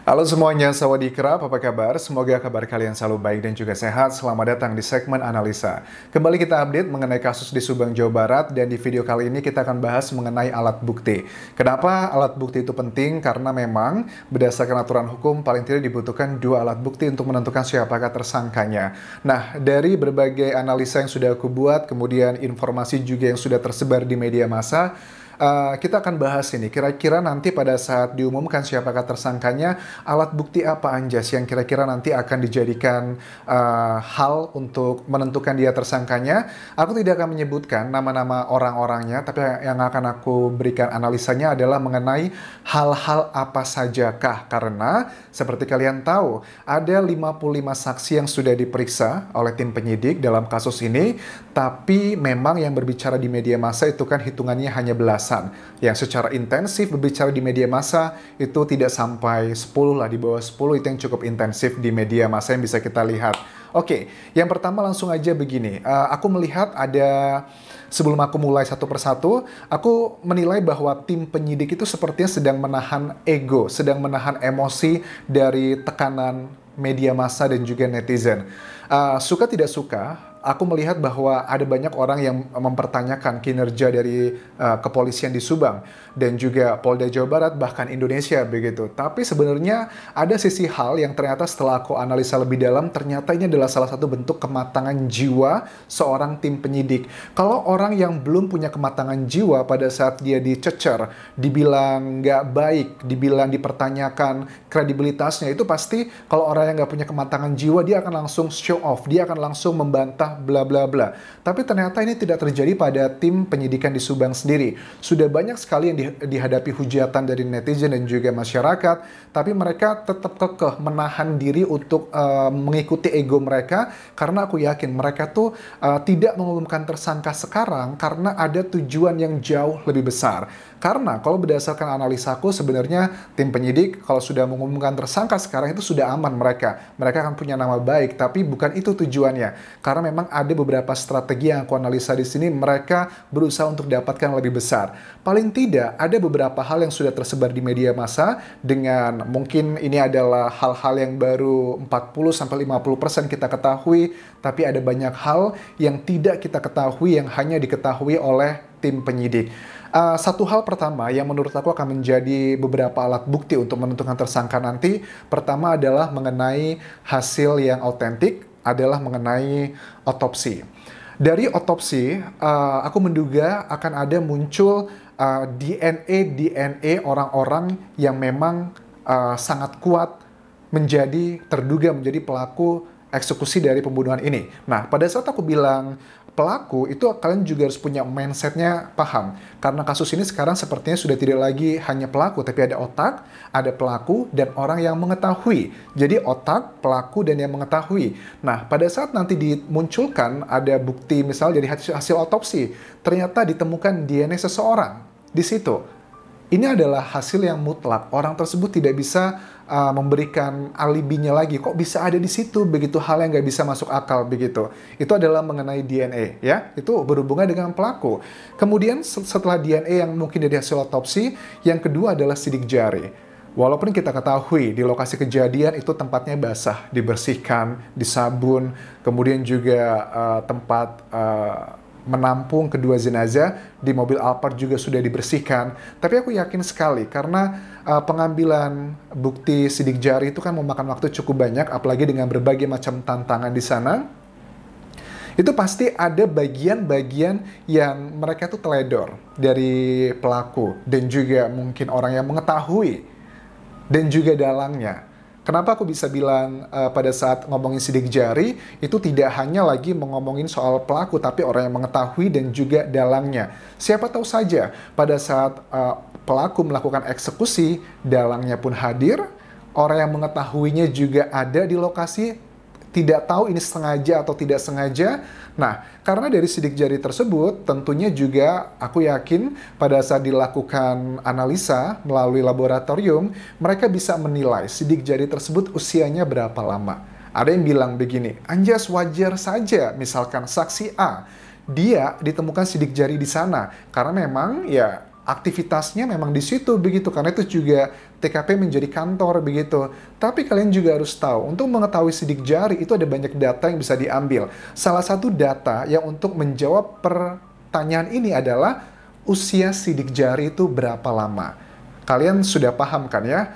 Halo semuanya, sawadee-krap, apa kabar? Semoga kabar kalian selalu baik dan juga sehat. Selamat datang di segmen analisa. Kembali kita update mengenai kasus di Subang, Jawa Barat, dan di video kali ini kita akan bahas mengenai alat bukti. Kenapa alat bukti itu penting? Karena memang berdasarkan aturan hukum paling tidak dibutuhkan dua alat bukti untuk menentukan siapakah tersangkanya. Nah, dari berbagai analisa yang sudah aku buat, kemudian informasi juga yang sudah tersebar di media massa, kita akan bahas ini, kira-kira nanti pada saat diumumkan siapakah tersangkanya, alat bukti apa Anjas yang kira-kira nanti akan dijadikan hal untuk menentukan dia tersangkanya. Aku tidak akan menyebutkan nama-nama orang-orangnya, tapi yang akan aku berikan analisanya adalah mengenai hal-hal apa sajakah. Karena seperti kalian tahu, ada 55 saksi yang sudah diperiksa oleh tim penyidik dalam kasus ini, tapi memang yang berbicara di media massa itu kan hitungannya hanya belasan. Yang secara intensif berbicara di media massa itu tidak sampai 10 lah, di bawah 10 itu yang cukup intensif di media massa yang bisa kita lihat. Oke, yang pertama langsung aja begini, aku melihat ada, sebelum aku mulai satu persatu, aku menilai bahwa tim penyidik itu sepertinya sedang menahan ego, sedang menahan emosi dari tekanan media massa dan juga netizen. Suka tidak suka, aku melihat bahwa ada banyak orang yang mempertanyakan kinerja dari kepolisian di Subang dan juga Polda Jawa Barat, bahkan Indonesia begitu. Tapi sebenarnya ada sisi hal yang ternyata setelah aku analisa lebih dalam, ternyata ini adalah salah satu bentuk kematangan jiwa seorang tim penyidik. Kalau orang yang belum punya kematangan jiwa pada saat dia dicecer, dibilang nggak baik, dibilang dipertanyakan kredibilitasnya, itu pasti kalau orang yang nggak punya kematangan jiwa, dia akan langsung show off, dia akan langsung membantah bla bla bla. Tapi ternyata ini tidak terjadi pada tim penyidikan di Subang sendiri. Sudah banyak sekali yang dihadapi hujatan dari netizen dan juga masyarakat, tapi mereka tetap kekeh menahan diri untuk mengikuti ego mereka, karena aku yakin mereka tuh tidak mengumumkan tersangka sekarang karena ada tujuan yang jauh lebih besar. Karena kalau berdasarkan analisaku, sebenarnya tim penyidik kalau sudah mengumumkan tersangka sekarang itu sudah aman mereka. Mereka akan punya nama baik, tapi bukan itu tujuannya. Karena memang ada beberapa strategi yang aku analisa di sini, mereka berusaha untuk dapatkan lebih besar. Paling tidak, ada beberapa hal yang sudah tersebar di media massa dengan mungkin ini adalah hal-hal yang baru 40-50% kita ketahui, tapi ada banyak hal yang tidak kita ketahui yang hanya diketahui oleh tim penyidik. Satu hal pertama yang menurut aku akan menjadi beberapa alat bukti untuk menentukan tersangka nanti, pertama adalah mengenai hasil yang autentik, adalah mengenai otopsi. Dari otopsi, aku menduga akan ada muncul DNA orang-orang yang memang sangat kuat terduga menjadi pelaku eksekusi dari pembunuhan ini. Nah, pada saat aku bilang pelaku, itu kalian juga harus punya mindsetnya paham. Karena kasus ini sekarang sepertinya sudah tidak lagi hanya pelaku, tapi ada otak, ada pelaku, dan orang yang mengetahui. Jadi otak, pelaku, dan yang mengetahui. Nah, pada saat nanti dimunculkan ada bukti misalnya dari hasil otopsi, ternyata ditemukan DNA seseorang di situ. Ini adalah hasil yang mutlak. Orang tersebut tidak bisa memberikan alibinya lagi. Kok bisa ada di situ? Begitu hal yang nggak bisa masuk akal begitu. Itu adalah mengenai DNA, ya. Itu berhubungan dengan pelaku. Kemudian setelah DNA yang mungkin dari hasil otopsi, yang kedua adalah sidik jari. Walaupun kita ketahui di lokasi kejadian itu tempatnya basah, dibersihkan, disabun, kemudian juga tempat menampung kedua jenazah di mobil Alphard juga sudah dibersihkan. Tapi aku yakin sekali karena pengambilan bukti sidik jari itu kan memakan waktu cukup banyak, apalagi dengan berbagai macam tantangan di sana. Itu pasti ada bagian-bagian yang mereka tuh teledor dari pelaku dan juga mungkin orang yang mengetahui dan juga dalangnya. Kenapa aku bisa bilang pada saat ngomongin sidik jari, itu tidak hanya lagi ngomongin soal pelaku, tapi orang yang mengetahui dan juga dalangnya. Siapa tahu saja pada saat pelaku melakukan eksekusi, dalangnya pun hadir, orang yang mengetahuinya juga ada di lokasi, tidak tahu ini sengaja atau tidak sengaja. Nah, karena dari sidik jari tersebut, tentunya juga aku yakin pada saat dilakukan analisa melalui laboratorium, mereka bisa menilai sidik jari tersebut usianya berapa lama. Ada yang bilang begini, Anjas wajar saja misalkan saksi A, dia ditemukan sidik jari di sana, karena memang ya aktivitasnya memang di situ begitu, karena itu juga TKP menjadi kantor begitu. Tapi kalian juga harus tahu, untuk mengetahui sidik jari itu ada banyak data yang bisa diambil. Salah satu data yang untuk menjawab pertanyaan ini adalah usia sidik jari itu berapa lama. Kalian sudah paham kan ya,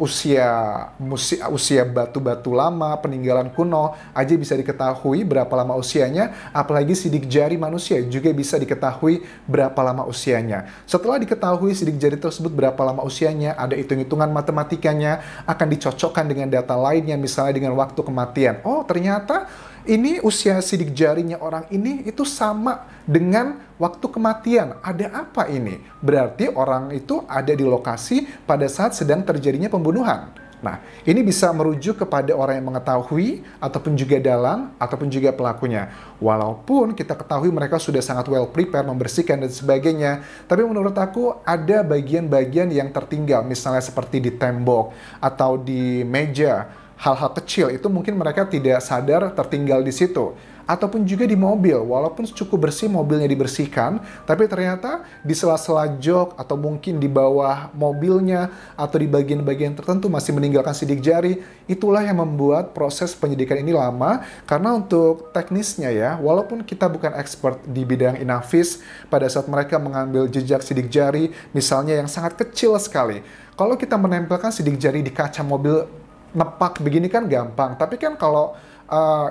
usia batu-batu lama, peninggalan kuno aja bisa diketahui berapa lama usianya, apalagi sidik jari manusia juga bisa diketahui berapa lama usianya. Setelah diketahui sidik jari tersebut berapa lama usianya, ada hitung-hitungan matematikanya, akan dicocokkan dengan data lainnya, misalnya dengan waktu kematian. Oh, ternyata ini usia sidik jarinya orang ini itu sama dengan waktu kematian. Ada apa ini? Berarti orang itu ada di lokasi pada saat sedang terjadinya pembunuhan. Nah, ini bisa merujuk kepada orang yang mengetahui, ataupun juga dalang, ataupun juga pelakunya. Walaupun kita ketahui mereka sudah sangat well prepared, membersihkan dan sebagainya, tapi menurut aku ada bagian-bagian yang tertinggal, misalnya seperti di tembok atau di meja. Hal-hal kecil itu mungkin mereka tidak sadar tertinggal di situ. Ataupun juga di mobil, walaupun cukup bersih mobilnya dibersihkan, tapi ternyata di sela-sela jok atau mungkin di bawah mobilnya atau di bagian-bagian tertentu masih meninggalkan sidik jari. Itulah yang membuat proses penyidikan ini lama, karena untuk teknisnya ya, walaupun kita bukan expert di bidang inafis, pada saat mereka mengambil jejak sidik jari, misalnya yang sangat kecil sekali. Kalau kita menempelkan sidik jari di kaca mobil, nepak begini kan gampang, tapi kan kalau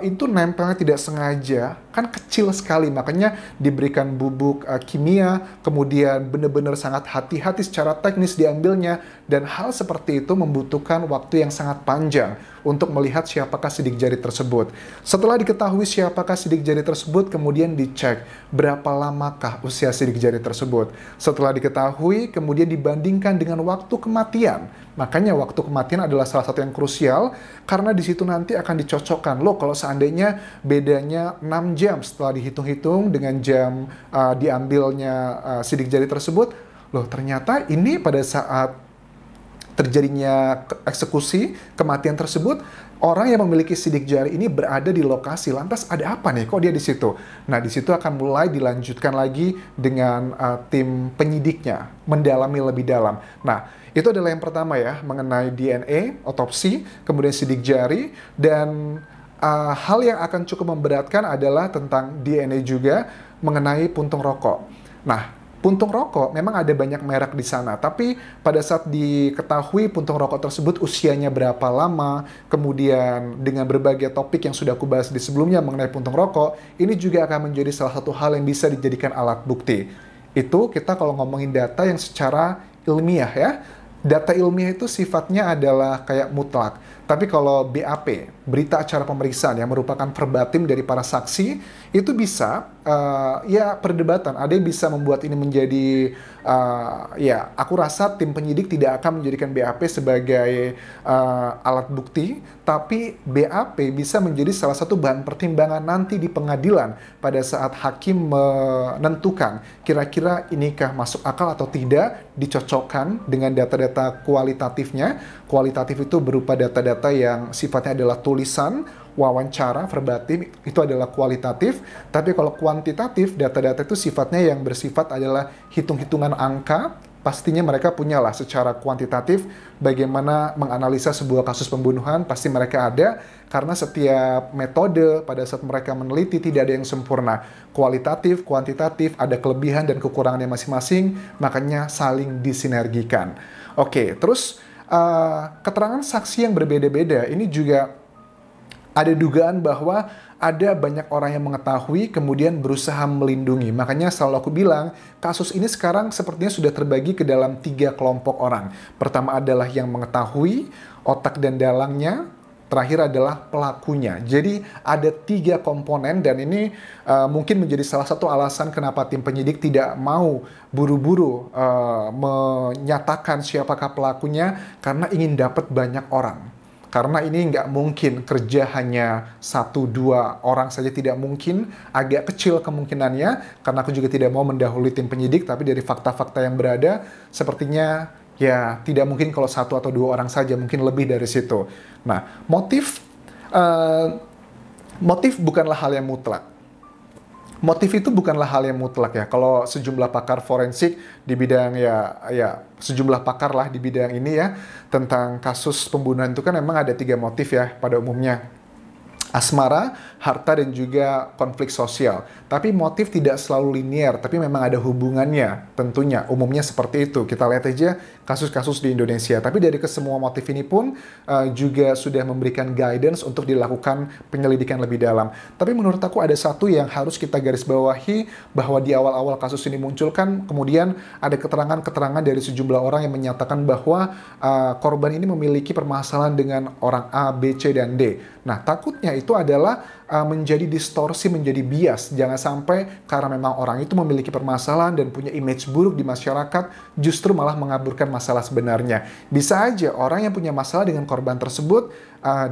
itu nempelnya tidak sengaja, kan kecil sekali, makanya diberikan bubuk kimia, kemudian benar-benar sangat hati-hati secara teknis diambilnya, dan hal seperti itu membutuhkan waktu yang sangat panjang untuk melihat siapakah sidik jari tersebut. Setelah diketahui siapakah sidik jari tersebut, kemudian dicek berapa lamakah usia sidik jari tersebut. Setelah diketahui, kemudian dibandingkan dengan waktu kematian. Makanya waktu kematian adalah salah satu yang krusial, karena di situ nanti akan dicocokkan. Loh, kalau seandainya bedanya 6 jam setelah dihitung-hitung dengan jam diambilnya sidik jari tersebut, loh ternyata ini pada saat terjadinya eksekusi, kematian tersebut, orang yang memiliki sidik jari ini berada di lokasi. Lantas ada apa nih? Kok dia di situ? Nah, di situ akan mulai dilanjutkan lagi dengan tim penyidiknya, mendalami lebih dalam. Nah, itu adalah yang pertama ya, mengenai DNA, otopsi, kemudian sidik jari, dan hal yang akan cukup memberatkan adalah tentang DNA juga mengenai puntung rokok. Nah, puntung rokok memang ada banyak merek di sana, tapi pada saat diketahui puntung rokok tersebut usianya berapa lama, kemudian dengan berbagai topik yang sudah aku bahas di sebelumnya mengenai puntung rokok, ini juga akan menjadi salah satu hal yang bisa dijadikan alat bukti. Itu kita kalau ngomongin data yang secara ilmiah ya. Data ilmiah itu sifatnya adalah kayak mutlak. Tapi kalau BAP, berita acara pemeriksaan yang merupakan verbatim dari para saksi, itu bisa, ya perdebatan. Ada yang bisa membuat ini menjadi, ya aku rasa tim penyidik tidak akan menjadikan BAP sebagai alat bukti, tapi BAP bisa menjadi salah satu bahan pertimbangan nanti di pengadilan pada saat hakim menentukan kira-kira inikah masuk akal atau tidak, dicocokkan dengan data-data kualitatifnya. Kualitatif itu berupa data-data yang sifatnya adalah tulisan, wawancara, verbatim, itu adalah kualitatif. Tapi kalau kuantitatif, data-data itu sifatnya yang bersifat adalah hitung-hitungan angka. Pastinya mereka punyalah secara kuantitatif bagaimana menganalisa sebuah kasus pembunuhan, pasti mereka ada, karena setiap metode pada saat mereka meneliti tidak ada yang sempurna. Kualitatif, kuantitatif, ada kelebihan dan kekurangannya masing-masing, makanya saling disinergikan. Oke, terus keterangan saksi yang berbeda-beda, ini juga ada dugaan bahwa ada banyak orang yang mengetahui kemudian berusaha melindungi. Makanya selalu aku bilang, kasus ini sekarang sepertinya sudah terbagi ke dalam 3 kelompok orang. Pertama adalah yang mengetahui, otak dan dalangnya, terakhir adalah pelakunya. Jadi ada 3 komponen, dan ini mungkin menjadi salah satu alasan kenapa tim penyidik tidak mau buru-buru menyatakan siapakah pelakunya, karena ingin dapat banyak orang. Karena ini nggak mungkin kerja hanya 1-2 orang saja, tidak mungkin, agak kecil kemungkinannya, karena aku juga tidak mau mendahului tim penyidik, tapi dari fakta-fakta yang berada, sepertinya ya tidak mungkin kalau 1 atau 2 orang saja, mungkin lebih dari situ. Nah, motif bukanlah hal yang mutlak. Motif itu bukanlah hal yang mutlak ya. Kalau sejumlah pakar forensik di bidang sejumlah pakar lah di bidang ini ya tentang kasus pembunuhan itu kan memang ada 3 motif ya pada umumnya. Asmara, harta, dan juga konflik sosial. Tapi motif tidak selalu linear, tapi memang ada hubungannya tentunya. Umumnya seperti itu. Kita lihat aja kasus-kasus di Indonesia. Tapi dari kesemua motif ini pun juga sudah memberikan guidance untuk dilakukan penyelidikan lebih dalam. Tapi menurut aku ada satu yang harus kita garis bawahi bahwa di awal-awal kasus ini muncul kan kemudian ada keterangan-keterangan dari sejumlah orang yang menyatakan bahwa korban ini memiliki permasalahan dengan orang A, B, C, dan D. Nah, takutnya itu adalah menjadi distorsi, menjadi bias. Jangan sampai karena memang orang itu memiliki permasalahan dan punya image buruk di masyarakat, justru malah mengaburkan masalah sebenarnya. Bisa aja orang yang punya masalah dengan korban tersebut,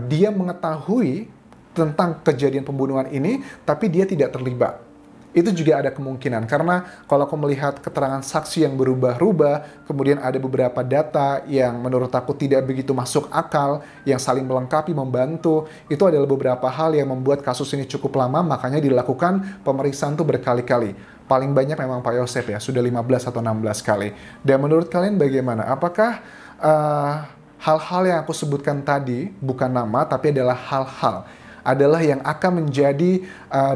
dia mengetahui tentang kejadian pembunuhan ini, tapi dia tidak terlibat. Itu juga ada kemungkinan, karena kalau aku melihat keterangan saksi yang berubah-ubah, kemudian ada beberapa data yang menurut aku tidak begitu masuk akal, yang saling melengkapi, membantu, itu adalah beberapa hal yang membuat kasus ini cukup lama, makanya dilakukan pemeriksaan itu berkali-kali. Paling banyak memang Pak Yosep ya, sudah 15 atau 16 kali. Dan menurut kalian bagaimana? Apakah hal-hal yang aku sebutkan tadi, bukan nama, tapi adalah hal-hal adalah yang akan menjadi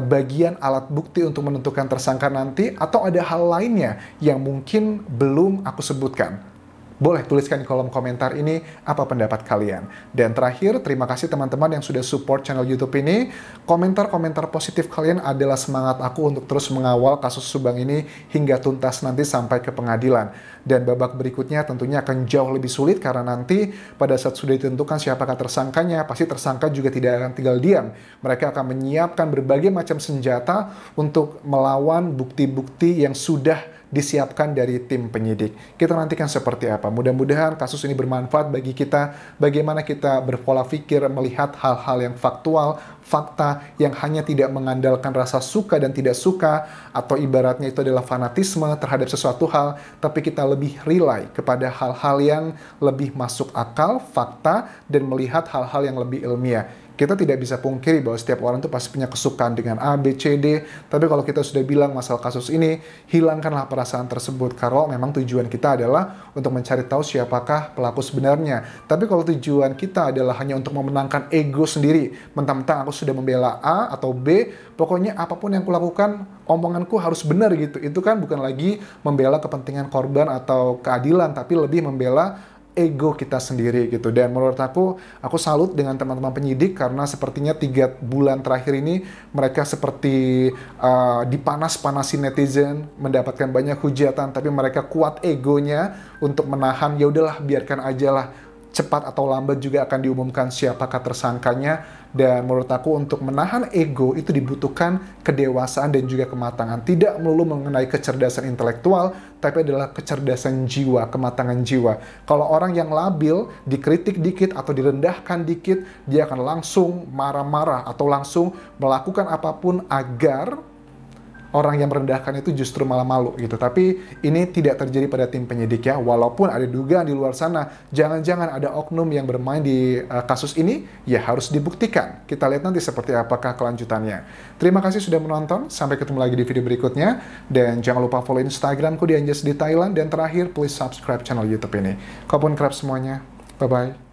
bagian alat bukti untuk menentukan tersangka nanti, atau ada hal lainnya yang mungkin belum aku sebutkan? Boleh tuliskan di kolom komentar ini apa pendapat kalian. Dan terakhir, terima kasih teman-teman yang sudah support channel YouTube ini. Komentar-komentar positif kalian adalah semangat aku untuk terus mengawal kasus Subang ini hingga tuntas nanti sampai ke pengadilan. Dan babak berikutnya tentunya akan jauh lebih sulit karena nanti pada saat sudah ditentukan siapakah tersangkanya, pasti tersangka juga tidak akan tinggal diam. Mereka akan menyiapkan berbagai macam senjata untuk melawan bukti-bukti yang sudah disiapkan dari tim penyidik. Kita nantikan seperti apa. Mudah-mudahan kasus ini bermanfaat bagi kita, bagaimana kita berpola pikir, melihat hal-hal yang faktual, fakta yang hanya tidak mengandalkan rasa suka dan tidak suka, atau ibaratnya itu adalah fanatisme terhadap sesuatu hal, tapi kita lebih rely kepada hal-hal yang lebih masuk akal, fakta, dan melihat hal-hal yang lebih ilmiah. Kita tidak bisa pungkiri bahwa setiap orang itu pasti punya kesukaan dengan A, B, C, D. Tapi kalau kita sudah bilang masalah kasus ini, hilangkanlah perasaan tersebut. Karena memang tujuan kita adalah untuk mencari tahu siapakah pelaku sebenarnya. Tapi kalau tujuan kita adalah hanya untuk memenangkan ego sendiri, mentang-mentang aku sudah membela A atau B, pokoknya apapun yang kulakukan, omonganku harus benar gitu. Itu kan bukan lagi membela kepentingan korban atau keadilan, tapi lebih membela ego kita sendiri gitu. Dan menurut aku salut dengan teman-teman penyidik karena sepertinya 3 bulan terakhir ini mereka seperti dipanas-panasi netizen, mendapatkan banyak hujatan, tapi mereka kuat egonya untuk menahan. Ya udahlah, biarkan aja lah, cepat atau lambat juga akan diumumkan siapakah tersangkanya. Dan menurut aku untuk menahan ego itu dibutuhkan kedewasaan dan juga kematangan. Tidak melulu mengenai kecerdasan intelektual, tapi adalah kecerdasan jiwa, kematangan jiwa. Kalau orang yang labil, dikritik dikit atau direndahkan dikit, dia akan langsung marah-marah atau langsung melakukan apapun agar orang yang merendahkan itu justru malah malu gitu. Tapi ini tidak terjadi pada tim penyidik ya. Walaupun ada dugaan di luar sana, jangan-jangan ada oknum yang bermain di kasus ini, ya harus dibuktikan. Kita lihat nanti seperti apakah kelanjutannya. Terima kasih sudah menonton. Sampai ketemu lagi di video berikutnya. Dan jangan lupa follow Instagramku di Anjas di Thailand. Dan terakhir, please subscribe channel YouTube ini. Kopun krab semuanya. Bye-bye.